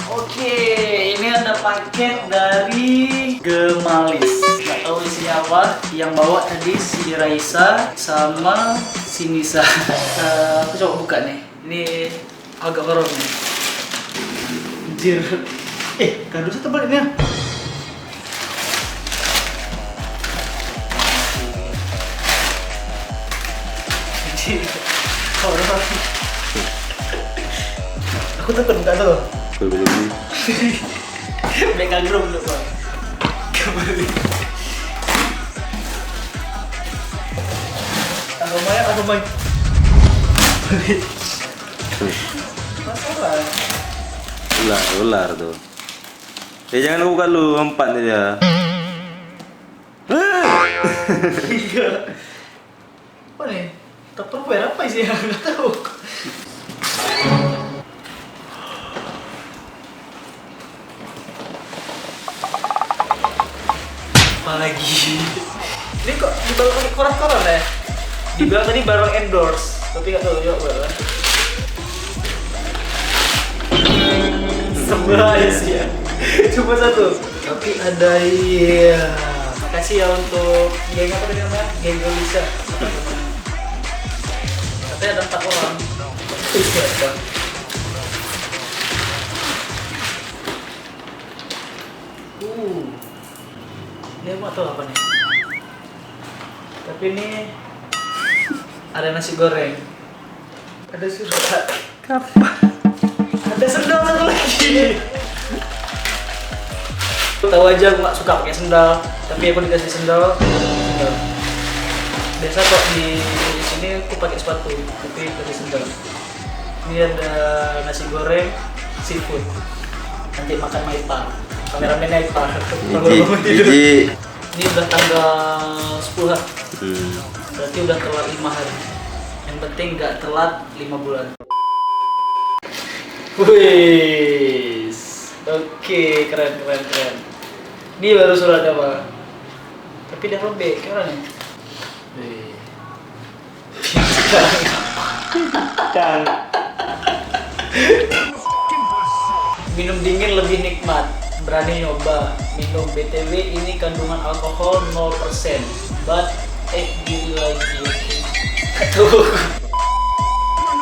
Oke, ini ada paket dari Gemalis. Gak tahu isinya apa. Yang bawa tadi si Raisa sama si Nisa. Aku coba buka nih. Ini agak horor nih. Anjir. Kardusnya tebal ini ya. Anjir. Horor. Aku takut buka tuh. Mereka gerum dulu Bang. Kembali. Aromanya. Masalah. Ular tuh. Jangan buka lu, empat nih dia. Iya. Apa nih? Tupperware apa sih? Nggak tahu. Lagi ini kok dibawa pakai koran-koran ya? Dibilang tadi barang endorse, tapi nggak tahu juga barang. Sebelah sih ya, cuma satu. Tapi ada iya. Makasih ya untuk geng apa tadi namanya? Geng Gelisa. Katanya ada 4 orang. Siapa? Ini mau tahu apa nih? Tapi ini ada nasi goreng, ada surat, kapan? Ada sendal satu lagi. Tahu aja aku nggak suka pakai sendal, tapi aku dikasih sendal. Biasa kok di sini aku pakai sepatu, tapi pakai sendal. Ini ada nasi goreng seafood. Nanti makan Maipar. Kameramen Maipar. Ini udah tanggal 10 hari. Berarti udah telat 5 hari. Yang penting nggak telat 5 bulan. Wih, oke, keren. Ini baru surat apa? Tapi dia robek, gimana nih? Kan. Minum dingin lebih nikmat. Berani nyoba minum. BTW ini kandungan alkohol 0%, but diri lagi.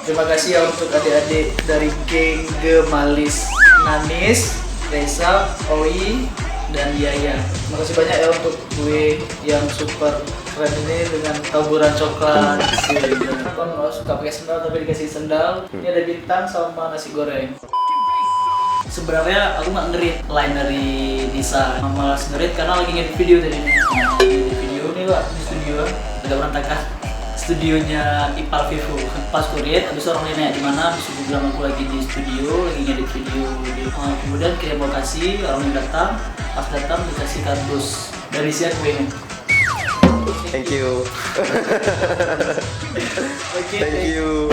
Terima kasih ya untuk adik-adik dari geng Gemalis, Nanis, Reza, Oi, dan Yaya. Terima kasih banyak ya untuk gue yang super keren ini dengan taburan coklat. Aku nggak suka pakai sendal tapi dikasih sendal. Ini ada bintang sama nasi goreng. Sebenarnya aku nggak ngerit line dari Nisa, malas ngerit karena lagi ngedit video tadi nih. Di video nih Pak, di studio agak berantakan. Studionya Ipal Vivo. Pas kurit, habis orang lain nanya di mana, habis aku bilang aku lagi di studio, lagi ngedit video. Kemudian kirim lokasi, orang yang datang, pas datang dikasih kardus dari siap gue. Thank you. Oke. Thank you.